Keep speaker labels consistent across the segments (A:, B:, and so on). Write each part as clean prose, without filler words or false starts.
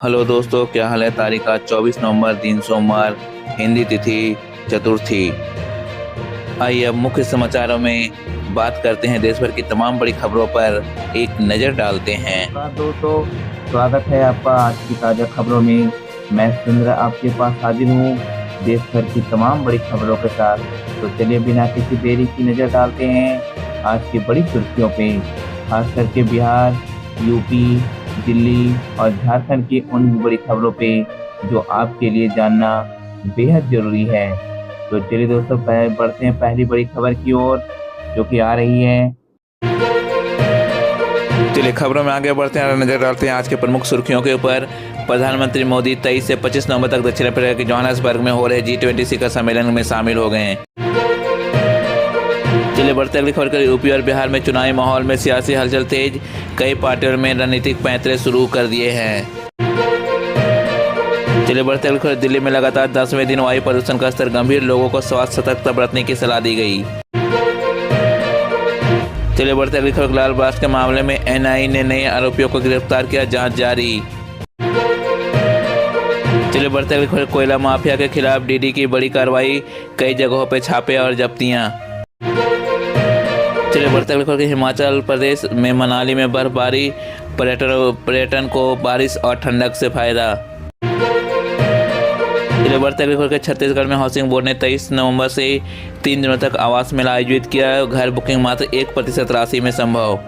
A: Hello दोस्तों, क्या हाल है। तारीख आज 24 नवंबर, दिन सोमवार, हिंदी तिथि चतुर्थी। आइए अब मुख्य समाचारों में बात करते हैं। देश भर की तमाम बड़ी खबरों पर एक नज़र डालते हैं।
B: नमस्कार दोस्तों, स्वागत है आपका आज की ताज़ा खबरों में। मैं सुंदर आपके पास हाजिर हूँ देश भर की तमाम बड़ी खबरों के साथ। तो चलिए बिना किसी देरी की नज़र डालते हैं आज की बड़ी सुर्खियों पे। खास करके बिहार, यूपी, दिल्ली और झारखंड की उन बड़ी खबरों पे जो आपके लिए जानना बेहद जरूरी है। तो चलिए दोस्तों, बढ़ते हैं पहली बड़ी खबर की ओर, जो कि आ रही है।
A: चलिए खबरों में आगे बढ़ते हैं और नजर डालते हैं आज के प्रमुख सुर्खियों के ऊपर। प्रधानमंत्री मोदी 23 से 25 नवंबर तक दक्षिण अफ्रीका के जोहान्सबर्ग में हो रहे G20 शिखर सम्मेलन में शामिल हो गए हैं। चलिए बढ़ते अगली खबर कर। यूपी और बिहार में चुनावी माहौल में सियासी हलचल तेज, कई पार्टियों में रणनीतिक पैंतरे शुरू कर दिए हैं। चलिए बढ़ते अगली खबर। दिल्ली में लगातार 10वें दिन वायु प्रदूषण का स्तर गंभीर, लोगों को स्वास्थ्य सतर्कता बरतने की सलाह दी गई। चलिए बढ़ते अगली खबर। लाल ब्लास्ट के मामले में एनआईए ने नए आरोपियों को गिरफ्तार किया, जांच जारी। चलिए बढ़ते अगली खबर। कोयला माफिया के खिलाफ डीडी की बड़ी कार्रवाई, कई जगहों पर छापे और जब्तियां। चलिए बढ़ते अगली खबर। हिमाचल प्रदेश में मनाली में बर्फबारी, पर्यटन को बारिश और ठंडक से फायदा। चलिए बढ़ते अगली खबर। छत्तीसगढ़ में हाउसिंग बोर्ड ने 23 नवंबर से 3 दिनों तक आवास मेला आयोजित किया, घर बुकिंग मात्र 1% राशि में संभव।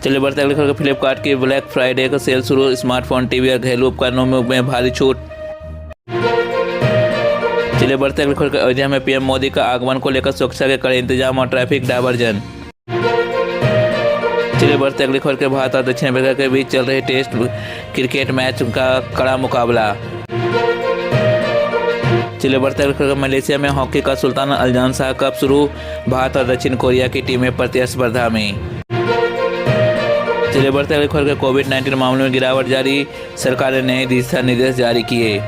A: चलिए बढ़ते अगली खबर। फ्लिपकार्ट की ब्लैक फ्राइडे का सेल शुरू, स्मार्टफोन, टीवी और घरेलू उपकरणों में भारी छूट। चलिए बढ़ते अगली खबर। अयोध्या में पीएम मोदी का आगमन को लेकर सुरक्षा के कड़े इंतजाम और ट्रैफिक डायवर्जन। चलिए बढ़ते अगली खबर। भारत और दक्षिण अफ्रीका के बीच चल रहे टेस्ट क्रिकेट मैच का कड़ा मुकाबला। चलिए बढ़ते अगली खबर। मलेशिया में हॉकी का सुल्तान अल्जान शाह कप शुरू, भारत और दक्षिण कोरिया की टीमें प्रतिस्पर्धा में। चलिए बढ़ते अगली खबर। कोविड-19 मामलों में गिरावट जारी, सरकार ने नए दिशा निर्देश जारी किए।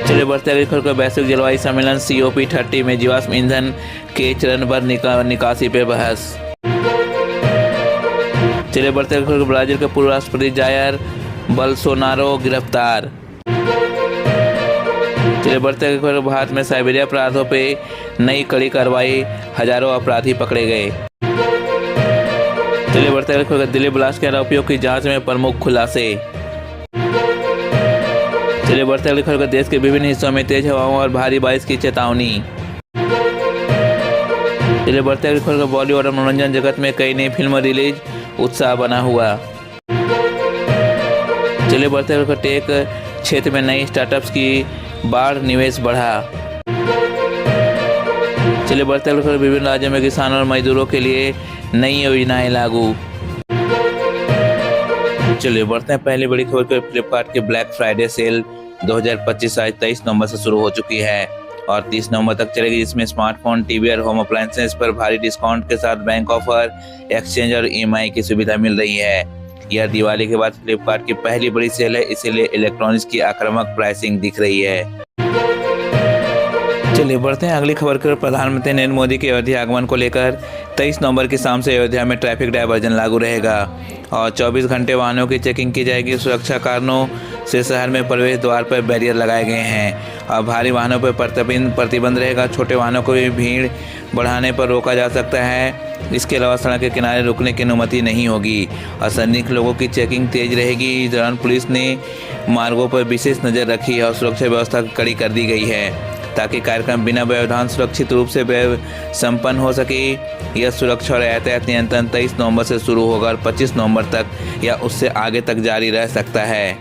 A: चलिए बढ़ते अगली खबर। वैश्विक जलवायु सम्मेलन COP30 में जीवाश्म ईंधन के चरणबद्ध निकासी पे बहस। चलिए बढ़ते अगली खबर। ब्राजील के पूर्व राष्ट्रपति जायर बोल्सोनारो गिरफ्तार। चलिए बढ़ते अगली खबर। भारत में साइबेरिया अपराधों पे नई कड़ी कार्रवाई, हजारों अपराधी पकड़े गए। चलिए बढ़ते अगली खबर। दिल्ली ब्लास्ट के आरोपियों की जांच में प्रमुख खुलासे। चलिए बढ़ते अगली खबर। देश के विभिन्न हिस्सों में तेज हवाओं और भारी बारिश की चेतावनी। चलिए बढ़ते अगली खबर। बॉलीवुड और मनोरंजन जगत में कई नई फिल्म रिलीज, उत्साह बना हुआ। चलिए बढ़ते अगली खबर। टेक क्षेत्र में नई स्टार्टअप्स की बाढ़, निवेश बढ़ा। चलिए बढ़ते अगली खबर। विभिन्न राज्यों में किसानों और मजदूरों के लिए नई योजनाएं लागू। चलिए बढ़ते हैं पहली बड़ी खबर पर। फ्लिपकार्ट की ब्लैक फ्राइडे सेल 2025 आज 23 नवंबर से शुरू हो चुकी है और 30 नवंबर तक चलेगी, जिसमें स्मार्टफोन, टीवी और होम अप्लायंसेस पर भारी डिस्काउंट के साथ बैंक ऑफर, एक्सचेंज और EMI की सुविधा मिल रही है। यह दिवाली के बाद फ्लिपकार्ट की पहली बड़ी सेल है, इसीलिए इलेक्ट्रॉनिक्स की आक्रामक प्राइसिंग दिख रही है। चलिए बढ़ते हैं अगली खबर पर। प्रधानमंत्री नरेंद्र मोदी के अयोध्या आगमन को लेकर 23 नवंबर की शाम से अयोध्या में ट्रैफिक डायवर्जन लागू रहेगा और 24 घंटे वाहनों की चेकिंग की जाएगी। सुरक्षा कारणों से शहर में प्रवेश द्वार पर बैरियर लगाए गए हैं और भारी वाहनों पर प्रतिबंध रहेगा। छोटे वाहनों को भी भीड़ बढ़ाने पर रोका जा सकता है। इसके अलावा सड़क के किनारे रुकने की अनुमति नहीं होगी और संदिग्ध लोगों की चेकिंग तेज रहेगी। इस दौरान पुलिस ने मार्गों पर विशेष नज़र रखी है और सुरक्षा व्यवस्था कड़ी कर दी गई है ताकि कार्यक्रम बिना व्यवधान सुरक्षित रूप से संपन्न हो सके। यह सुरक्षा और यातायात नियंत्रण 23 नवंबर से शुरू होगा और 25 नवंबर तक या उससे आगे तक जारी रह सकता है।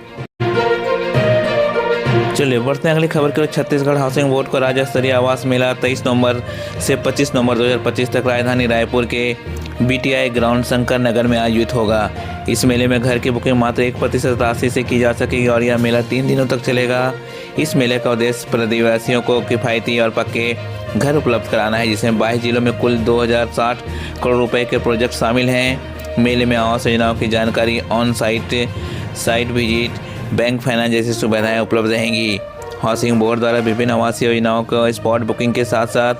A: चलिए बढ़ते हैं अगली खबर की। छत्तीसगढ़ हाउसिंग बोर्ड का राज्य स्तरीय आवास मेला 23 नवंबर से 25 नवंबर 2025 तक राजधानी रायपुर के BTI ग्राउंड शंकर नगर में आयोजित होगा। इस मेले में घर की बुकिंग मात्र 1% राशि से की जा सकेगी और यह मेला 3 दिनों तक चलेगा। इस मेले का उद्देश्य प्रदेशवासियों को किफ़ायती और पक्के घर उपलब्ध कराना है, जिसमें 22 जिलों में कुल 2060 करोड़ रुपए के प्रोजेक्ट शामिल हैं। मेले में आवास योजनाओं की जानकारी, on site visit, bank finance जैसी सुविधाएं उपलब्ध रहेंगी। हाउसिंग बोर्ड द्वारा विभिन्न आवासीय योजनाओं को स्पॉट बुकिंग के साथ साथ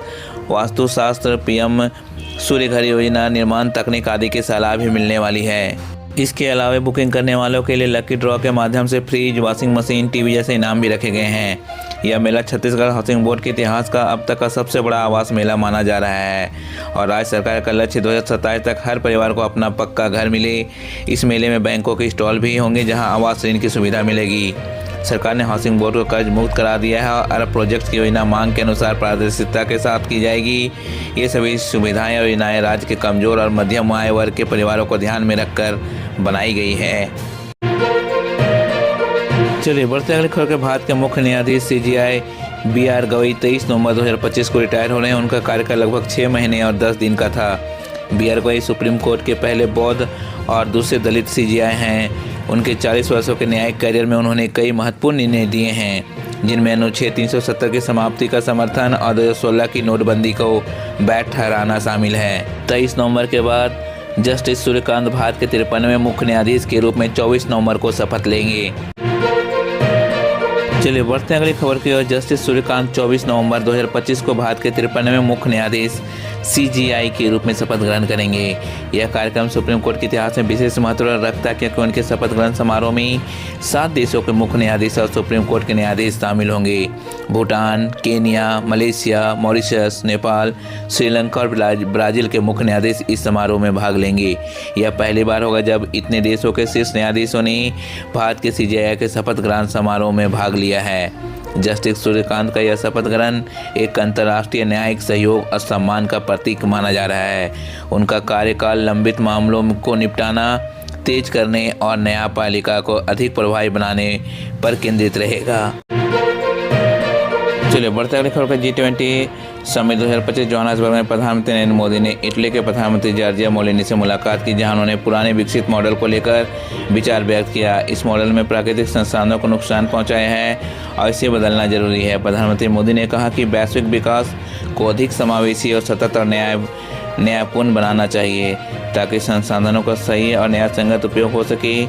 A: वास्तुशास्त्र, PM सूर्य घर योजना, निर्माण तकनीक आदि की सलाह भी मिलने वाली है। इसके अलावा बुकिंग करने वालों के लिए लकी ड्रॉ के माध्यम से फ्रिज, वॉशिंग मशीन, टीवी जैसे इनाम भी रखे गए हैं। यह मेला छत्तीसगढ़ हाउसिंग बोर्ड के इतिहास का अब तक का सबसे बड़ा आवास मेला माना जा रहा है और राज्य सरकार का लक्ष्य 2027 तक हर परिवार को अपना पक्का घर मिले। इस मेले में बैंकों के स्टॉल भी होंगे जहां आवास ऋण की सुविधा मिलेगी। सरकार ने हाउसिंग बोर्ड को कर्ज मुक्त करा दिया है और अरब प्रोजेक्ट्स की योजना मांग के अनुसार पारदर्शिता के साथ की जाएगी। ये सभी सुविधाएं और योजनाएं राज्य के कमजोर और मध्यम आय वर्ग के परिवारों को ध्यान में रखकर बनाई गई है। चलिए बढ़ते अगली खबर के भारत के मुख्य न्यायाधीश CJI BR गवई 23 नवंबर 2025 को रिटायर हो रहे हैं। उनका कार्यकाल लगभग 6 महीने और 10 दिन का था। BR गवई सुप्रीम कोर्ट के पहले बौद्ध और दूसरे दलित CJI हैं। उनके 40 वर्षों के न्यायिक करियर में उन्होंने कई महत्वपूर्ण निर्णय दिए हैं, जिनमें अनुच्छेद 370 की समाप्ति का समर्थन और 2016 की नोटबंदी को वैध ठहराना शामिल है। 23 नवंबर के बाद जस्टिस सूर्यकांत भारत के 53वें मुख्य न्यायाधीश के रूप में 24 नवंबर को शपथ लेंगे। चलिए बढ़ते हैं अगली खबर की ओर। जस्टिस सूर्यकांत 24 नवंबर 2025 को भारत के 53वें मुख्य न्यायाधीश CJI के रूप में शपथ ग्रहण करेंगे। यह कार्यक्रम सुप्रीम कोर्ट के इतिहास में विशेष महत्व रखता है क्योंकि उनके शपथ ग्रहण समारोह में 7 देशों के मुख्य न्यायाधीश और सुप्रीम कोर्ट के न्यायाधीश शामिल होंगे। Bhutan, Kenya, Malaysia, Mauritius, Nepal, Sri Lanka और ब्राज़ील के मुख्य न्यायाधीश इस समारोह में भाग लेंगे। यह पहली बार होगा जब इतने देशों के शीर्ष न्यायाधीशों ने भारत के CJI के शपथ ग्रहण समारोह में भाग लिया है। जस्टिस सूर्यकांत का यह शपथ ग्रहण एक अंतर्राष्ट्रीय न्यायिक सहयोग और सम्मान का प्रतीक माना जा रहा है। उनका कार्यकाल लंबित मामलों को निपटाना, तेज करने और न्यायपालिका को अधिक प्रभावी बनाने पर केंद्रित रहेगा। चलिए बढ़ते अगली खबर पर। G20 समिट 2025 जोहान्सबर्ग में प्रधानमंत्री नरेंद्र मोदी ने इटली के प्रधानमंत्री जॉर्जिया मेलोनी से मुलाकात की, जहां उन्होंने पुराने विकसित मॉडल को लेकर विचार व्यक्त किया। इस मॉडल में प्राकृतिक संसाधनों को नुकसान पहुंचाया है और इसे बदलना जरूरी है। प्रधानमंत्री मोदी ने कहा कि वैश्विक विकास को अधिक समावेशी और सतत और न्यायपूर्ण बनाना चाहिए ताकि संसाधनों का सही और न्यायसंगत उपयोग हो सके।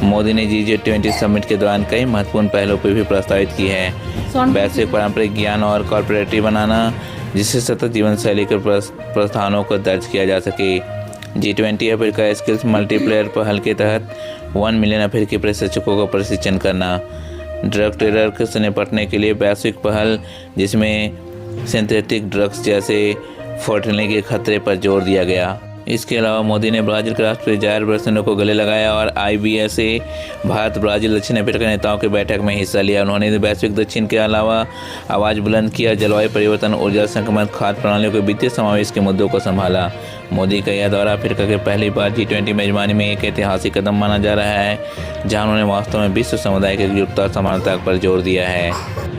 A: मोदी ने G20 समिट के दौरान कई महत्वपूर्ण पहलों पर भी प्रस्तावित की है। वैश्विक पारंपरिक ज्ञान और कॉर्पोरेटिव बनाना, जिससे सतत जीवन शैली के प्रस्थानों को दर्ज किया जा सके। G20 अफ्रीका स्किल्स मल्टीप्लेयर पहल के तहत 1 मिलियन अफ्रीकी प्रशिक्षकों को प्रशिक्षण करना। ड्रग टेरर से निपटने के लिए वैश्विक पहल, जिसमें सिंथेटिक ड्रग्स जैसे फैंटनिल के खतरे पर जोर दिया गया। इसके अलावा मोदी ने ब्राज़ील के राष्ट्रपति जायर बोल्सोनारो को गले लगाया और IBSA भारत, ब्राज़ील, दक्षिण अफ्रीका नेताओं की बैठक में हिस्सा लिया। उन्होंने वैश्विक दक्षिण के अलावा आवाज़ बुलंद किया, जलवायु परिवर्तन, ऊर्जा संक्रमण, खाद्य प्रणालियों के वित्तीय समावेश के मुद्दों को संभाला। मोदी का यह दौरा अफ्रीका के पहली बार G20 मेजबानी में एक ऐतिहासिक कदम माना जा रहा है, जहां उन्होंने वास्तव में विश्व समुदाय की एकजुटता और समानता पर जोर दिया है।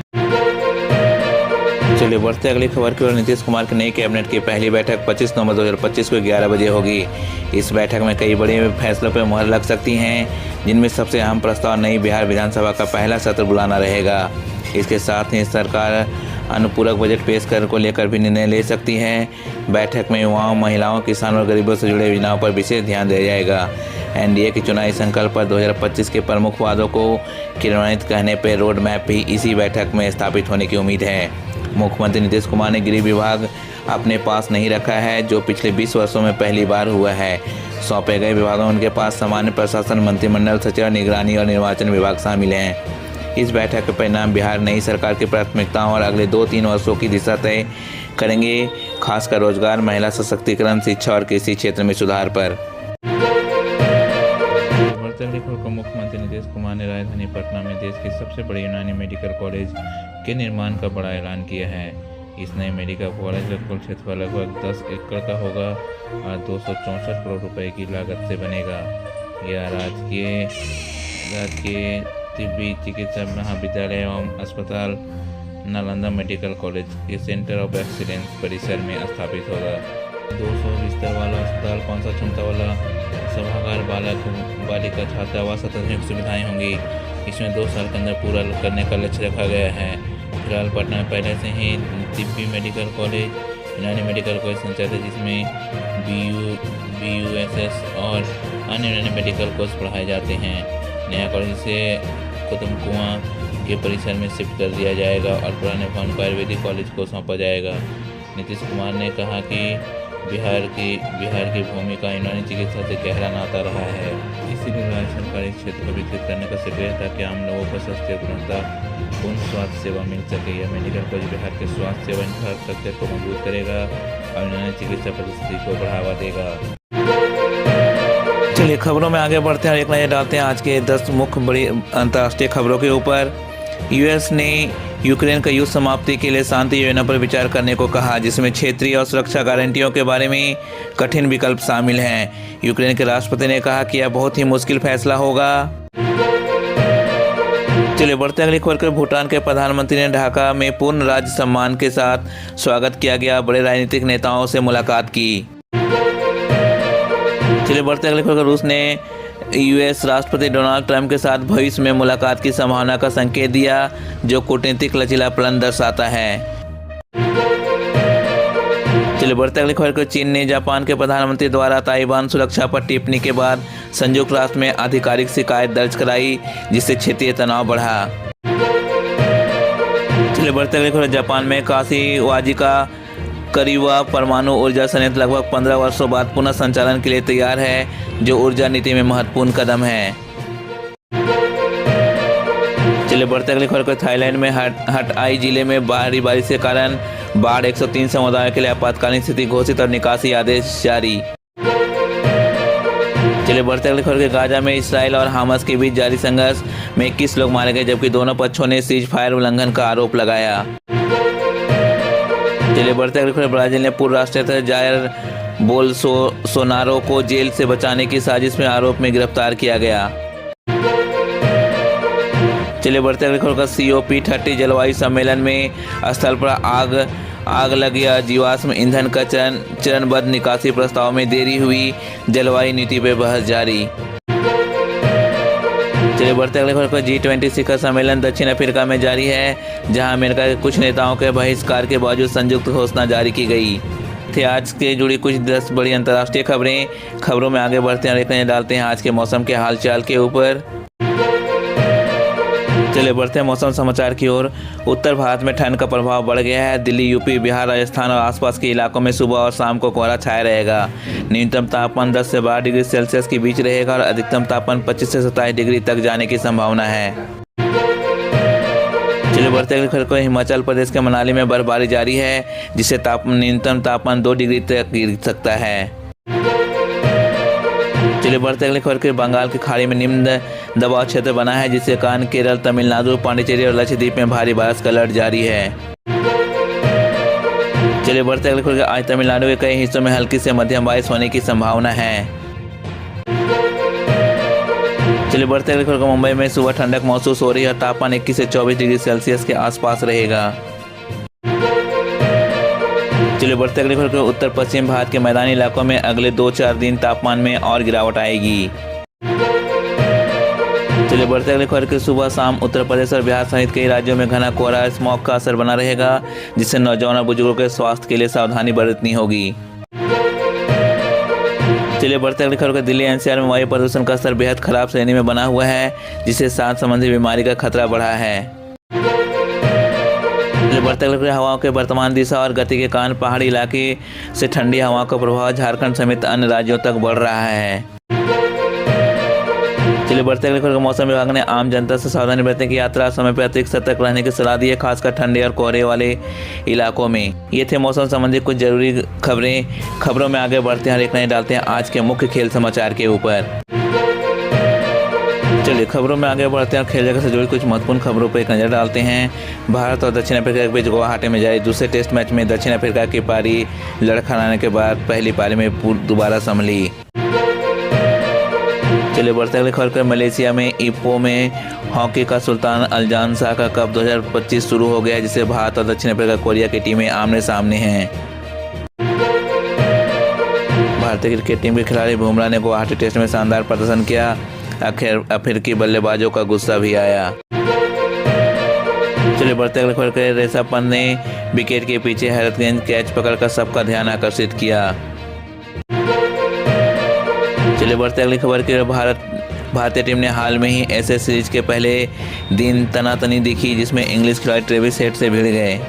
A: चलिए बढ़ते अगली खबर की ओर। नीतीश कुमार की नई कैबिनेट की पहली बैठक 25 नवंबर 2025 को 11 बजे होगी। इस बैठक में कई बड़े फैसलों पर मुहर लग सकती हैं, जिनमें सबसे अहम प्रस्ताव नई बिहार विधानसभा का पहला सत्र बुलाना रहेगा। इसके साथ ही सरकार अनुपूरक बजट पेश करने को लेकर भी निर्णय ले सकती है। बैठक में युवाओं, महिलाओं, किसानों और गरीबों से जुड़े योजनाओं पर विशेष ध्यान दिया जाएगा। NDA के चुनावी संकल्प पर 2025 के प्रमुख वादों को क्रियान्वित करने पर रोड मैप भी इसी बैठक में स्थापित होने की उम्मीद है। मुख्यमंत्री नीतीश कुमार ने गृह विभाग अपने पास नहीं रखा है, जो पिछले 20 वर्षों में पहली बार हुआ है। सौंपे गए विभागों में उनके पास सामान्य प्रशासन, मंत्रिमंडल, सचिव, निगरानी और निर्वाचन विभाग शामिल हैं। इस बैठक के परिणाम बिहार नई सरकार की प्राथमिकताओं और अगले 2-3 वर्षों की दिशा तय करेंगे, खासकर रोजगार, महिला सशक्तिकरण, शिक्षा और कृषि क्षेत्र में सुधार पर। मुख्यमंत्री नीतीश कुमार ने राजधानी पटना में देश की सबसे बड़ी यूनानी मेडिकल कॉलेज के निर्माण का बड़ा ऐलान किया है। इस नए मेडिकल कॉलेज का कुल क्षेत्रफल लगभग 10 एकड़ का होगा और 264 करोड़ रुपए की लागत से बनेगा। यह राजकीय तिब्बती चिकित्सा महाविद्यालय एवं अस्पताल नालंदा मेडिकल कॉलेज के सेंटर ऑफ एक्सीलेंस परिसर में स्थापित होगा। 200 बिस्तर वाला अस्पताल, 500 क्षमता वाला सभागार, बालक बालिका छात्रावास, अत्याधुनिक सुविधाएं होंगी। इसमें 2 साल के अंदर पूरा करने का लक्ष्य रखा गया है। फिलहाल पटना में पहले से ही तिब्बती मेडिकल कॉलेज, यूनानी मेडिकल कॉलेज संचालित है, जिसमें BUSS और अन्य यूनानी मेडिकल कोर्स पढ़ाए जाते हैं। नया कॉलेज से कुतुबकुआं के परिसर में शिफ्ट कर दिया जाएगा और पुराने भवन को आयुर्वेदिक कॉलेज को सौंपा जाएगा। नीतीश कुमार ने कहा कि बिहार की भूमिका यूनानी चिकित्सा से गहरा नाता रहा है। इस किसी भी राज्य सरकारी क्षेत्र को विकसित करने का श्रेय है ताकि आम लोगों को सस्ती गुणवत्तापूर्ण स्वास्थ्य सेवा मिल सके। यह मेडिकल कॉलेज बिहार के स्वास्थ्य सेवा इंफ्रास्ट्रक्चर को मजबूत करेगा और यूनानी चिकित्सा पद्धति को बढ़ावा देगा। चलिए खबरों में आगे बढ़ते हैं और एक नजर डालते हैं आज के 10 मुख्य बड़ी अंतर्राष्ट्रीय खबरों के ऊपर। यूएस ने यूक्रेन का युद्ध समाप्ति के लिए शांति योजना पर विचार करने को कहा, जिसमें क्षेत्रीय और सुरक्षा गारंटियों के बारे में कठिन विकल्प शामिल हैं। यूक्रेन के राष्ट्रपति ने कहा कि यह बहुत ही मुश्किल फैसला होगा। चलिए बढ़ते अगली खबर कर। भूटान के प्रधानमंत्री ने ढाका में पूर्ण राज्य सम्मान के साथ स्वागत किया गया, बड़े राजनीतिक नेताओं से मुलाकात की। चलिए बढ़ते अगली खबर। रूस ने यूएस राष्ट्रपति डोनाल्ड ट्रंप के साथ भविष्य में मुलाकात की संभावना का संकेत दिया, जो कूटनीतिक लचीलापन दर्शाता है। चलिए बढ़ते अगली खबर को। चीन ने जापान के प्रधानमंत्री द्वारा ताइवान सुरक्षा पर टिप्पणी के बाद संयुक्त राष्ट्र में आधिकारिक शिकायत दर्ज कराई, जिससे क्षेत्रीय तनाव बढ़ा। चलिए बढ़ते अगली खबर। जापान में काशिवाजी का करीवा परमाणु ऊर्जा संयंत्र लगभग 15 वर्षों बाद पुनः संचालन के लिए तैयार है, जो ऊर्जा नीति में महत्वपूर्ण कदम है। चलिए बढ़ते अगली खबर को। थाईलैंड में हटआई जिले में भारी बारिश के कारण बाढ़, 103 समुदायों के लिए आपातकालीन स्थिति घोषित और निकासी आदेश जारी। चलिए बढ़ते अगली खबर के। गाजा में इसराइल और हमास के बीच जारी संघर्ष में 21 लोग मारे गए, जबकि दोनों पक्षों ने सीज फायर उल्लंघन का आरोप लगाया। चलिए बढ़ते अगली खबर। ब्राजील ने पूर्व राष्ट्रपति जायर बोल्सोनारो को जेल से बचाने की साजिश में आरोप में गिरफ्तार किया गया। चलिए बढ़ते अगली खबर का। COP30 जलवायु सम्मेलन में स्थल पर आग लग गया, जीवाश्म ईंधन का चरणबद्ध निकासी प्रस्ताव में देरी हुई, जलवायु नीति पर बहस जारी। चलिए बढ़ते अगले खबर पर। G20 शिखर सम्मेलन दक्षिण अफ्रीका में जारी है, जहां अमेरिका के कुछ नेताओं के बहिष्कार के बावजूद संयुक्त घोषणा जारी की गई थी। आज के जुड़ी कुछ 10 बड़ी अंतर्राष्ट्रीय खबरों में आगे बढ़ते हैं और एक नजर डालते हैं आज के मौसम के हालचाल के ऊपर। चलिए बढ़ते हैं मौसम समाचार की ओर। उत्तर भारत में ठंड का प्रभाव बढ़ गया है। दिल्ली, यूपी, बिहार, राजस्थान और आसपास के इलाकों में सुबह और शाम को कोहरा छाया रहेगा। न्यूनतम तापमान 10 से 12 डिग्री सेल्सियस के बीच रहेगा और अधिकतम तापमान 25 से 27 डिग्री तक जाने की संभावना है। चलिए बढ़ते अगली खबर को। हिमाचल प्रदेश के मनाली में बर्फबारी जारी है, जिससे न्यूनतम तापमान 2 डिग्री तक गिर सकता है। चलिए बढ़ते अगली खबर के। बंगाल की खाड़ी में निम्न दबाव क्षेत्र बना है, जिसके कारण केरल, तमिलनाडु, पांडिचेरी और लक्षद्वीप में भारी बारिश का अलर्ट जारी है। चलिए बढ़ते अगली खबर के। आज तमिलनाडु के कई हिस्सों में हल्की से मध्यम बारिश होने की संभावना है। चलिए बढ़ते अगली खबर को। मुंबई में सुबह ठंडक महसूस हो रही है और तापमान 21 से 24 डिग्री सेल्सियस के आसपास रहेगा। चलिए बढ़ते अगली खबर को। उत्तर पश्चिम भारत के मैदानी इलाकों में अगले 2-4 दिन तापमान में और गिरावट आएगी। चलिए बढ़ते अगली खबर के। सुबह शाम उत्तर प्रदेश और बिहार सहित कई राज्यों में घना कोहरा स्मॉग का असर बना रहेगा, जिससे नौजवान और बुजुर्गों के स्वास्थ्य के लिए सावधानी बरतनी होगी। चलिए बढ़ते अगली खबर के। दिल्ली NCR में वायु प्रदूषण का स्तर बेहद खराब श्रेणी में बना हुआ है, जिससे सांस संबंधी बीमारी का खतरा बढ़ा है। बढ़ते अगली खबर। हवाओं के वर्तमान दिशा और गति के कारण पहाड़ी इलाके से ठंडी हवाओं का प्रभाव झारखंड समेत अन्य राज्यों तक बढ़ रहा है। चलिए बढ़ते अगली खबर। मौसम विभाग ने आम जनता से सावधानी बरतने की, यात्रा समय पर अतिरिक्त सतर्क रहने की सलाह दी है, खासकर ठंडे और कोहरे वाले इलाकों में। ये थे मौसम संबंधी कुछ जरूरी खबरों में आगे बढ़ते हैं और एक नजर डालते हैं आज के मुख्य खेल समाचार के ऊपर। चलिए खबरों में आगे बढ़ते हैं और खेल जगत से जुड़ी कुछ महत्वपूर्ण खबरों पर एक नजर डालते हैं। भारत और दक्षिण अफ्रीका के बीच गुवाहाटी में जारी दूसरे टेस्ट मैच में दक्षिण अफ्रीका की पारी लड़खड़ाने के बाद पहली पारी में दोबारा संभली। चलिए बढ़ते अगली खबर पर। मलेशिया में इपो में हॉकी का सुल्तान अल्जान शाह का कप 2025 शुरू हो गया है, जिससे भारत और दक्षिण अफ्रीका कोरिया की टीमें आमने सामने हैं। भारतीय क्रिकेट टीम के खिलाड़ी बुमराह ने गुवाहाटी टेस्ट में शानदार प्रदर्शन किया। अफ्रीकी बल्लेबाजों का गुस्सा भी आया। चलिए बढ़ते अगली खबर के। ऋषभ पंत ने विकेट के पीछे हैरतअंगेज कैच पकड़कर सबका ध्यान आकर्षित किया। चलिए बढ़ते अगली खबर की। भारतीय टीम ने हाल में ही ऐसे सीरीज के पहले दिन तनातनी दिखी, जिसमें इंग्लिश खिलाड़ी ट्रेविस हेड से भिड़ गए।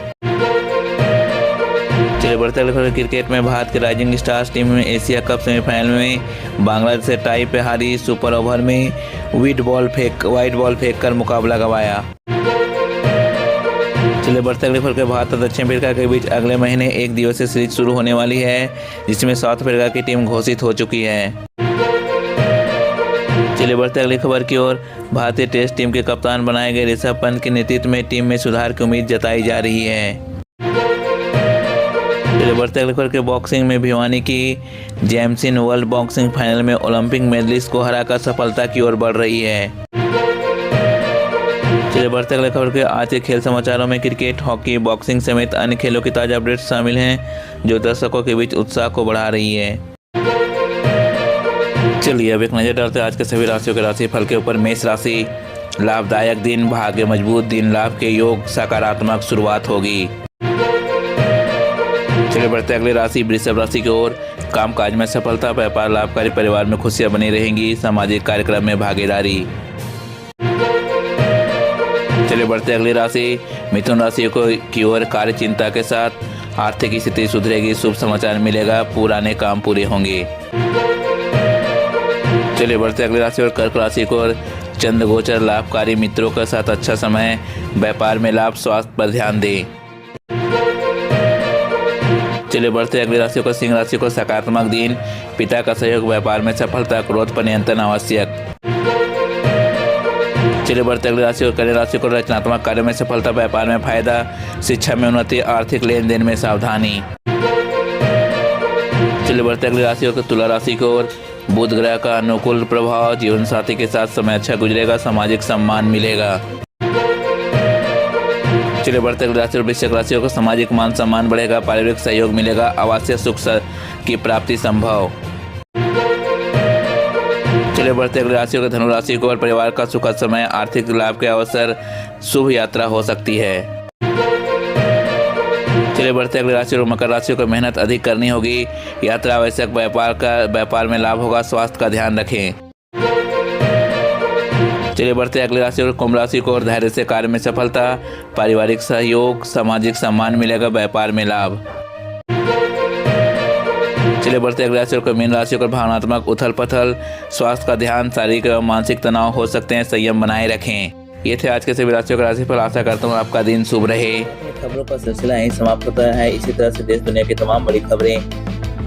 A: चलिए बढ़ते अगली खबर क्रिकेट में भारत के राइजिंग स्टार्स टीम में एशिया कप सेमीफाइनल में बांग्लादेश से टाई पे हारी। सुपर ओवर में वाइट बॉल फेंक कर मुकाबला गंवाया। चलिए बढ़ते अगली खबर के भारत और दक्षिण अफ्रीका के बीच अगले महीने एक दिवसीय सीरीज शुरू होने वाली है, जिसमें साउथ अफ्रीका की टीम घोषित हो चुकी है। चलिए बढ़ते अगली खबर की ओर। भारतीय टेस्ट टीम के कप्तान बनाए गए ऋषभ पंत के नेतृत्व में टीम में सुधार की उम्मीद जताई जा रही है। चलिए बढ़ते अगली खबर के बॉक्सिंग में भिवानी की जैमसिन वर्ल्ड बॉक्सिंग फाइनल में ओलंपिक मेडलिस्ट को हराकर सफलता की ओर बढ़ रही है। चलिए बढ़ते अगले खबर के आज के खेल समाचारों में क्रिकेट, हॉकी, बॉक्सिंग समेत अन्य खेलों की ताजा अपडेट्स शामिल हैं, जो दर्शकों के बीच उत्साह को बढ़ा रही है। चलिए अब एक नजर डालते हैं आज के सभी राशियों के राशिफल के ऊपर। मेष राशि, लाभदायक दिन, भाग्य मजबूत दिन, लाभ के योग, सकारात्मक शुरुआत होगी। चलिए बढ़ते अगली राशि वृषभ राशि की ओर। कामकाज में सफलता, व्यापार लाभकारी, परिवार में खुशियां बनी रहेंगी, सामाजिक कार्यक्रम में भागीदारी। चलिए बढ़ते अगली राशि मिथुन राशि की ओर। कार्य चिंता के साथ आर्थिक स्थिति सुधरेगी, शुभ समाचार मिलेगा, पुराने काम पूरे होंगे। चलिए बढ़ते अगली राशि और कर्क राशि को। चंद्र गोचर, लाभकारी, मित्रों के साथ अच्छा समय, व्यापार में लाभ, स्वास्थ्य पर ध्यान दें। चलिए बढ़ते अगली राशि को। सिंह राशि को सकारात्मक दिन, पिता का सहयोग, व्यापार में सफलता, क्रोध पर नियंत्रण आवश्यक। चलिए बढ़ते अगली राशि और कन्या राशि को। रचनात्मक कार्यों में सफलता, व्यापार में फायदा, शिक्षा में उन्नति, आर्थिक लेन देन में सावधानी। चलिए बढ़ते अगली राशि और तुला राशि को। बुध ग्रह का अनुकूल प्रभाव, जीवन साथी के साथ समय अच्छा गुजरेगा, सामाजिक सम्मान मिलेगा। चलिए बढ़ते अगली राशि और वृश्चिक राशि को। सामाजिक मान सम्मान बढ़ेगा, पारिवारिक सहयोग मिलेगा, आवासीय सुख की प्राप्ति संभव। चलिए बढ़ते अगली राशि को। धनु राशि को। परिवार का सुखद समय, आर्थिक लाभ के अवसर, शुभ यात्रा हो सकती है। चलिए बढ़ते अगली राशि और मकर राशि को। मेहनत अधिक करनी होगी, यात्रा आवश्यक, व्यापार में लाभ होगा, स्वास्थ्य का ध्यान रखें। चलिए बढ़ते अगली राशि और कुंभ राशि को। और धैर्य से कार्य में सफलता, पारिवारिक सहयोग, सामाजिक सम्मान मिलेगा, व्यापार में लाभ। चलिए बढ़ते अगली राशि और मीन राशि को। भावनात्मक उथल पथल, स्वास्थ्य का ध्यान, शारीरिक एवं मानसिक तनाव हो सकते हैं, संयम बनाए रखें। ये थे आज के सभी राशियों का राशिफल। आशा करता हूँ आपका दिन शुभ रहे। खबरों का सिलसिला यहीं समाप्त होता है। इसी तरह से देश दुनिया की तमाम बड़ी खबरें,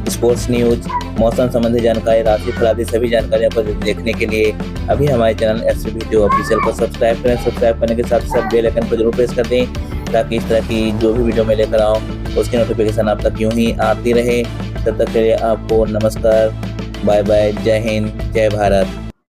A: स्पोर्ट्स न्यूज, मौसम संबंधी जानकारी, राशिफल आदि सभी जानकारियों को देखने के लिए अभी हमारे चैनल SVTO ऑफिशियल को सब्सक्राइब करें। सब्सक्राइब करने के साथ साथ बेल आइकन को जरूर प्रेस कर दें, ताकि इस तरह की जो भी वीडियो मैं लेकर आऊँ उसकी नोटिफिकेशन आप तक यूँ ही आती रहे। तब तक के लिए आपको नमस्कार, बाय बाय, जय हिंद, जय भारत।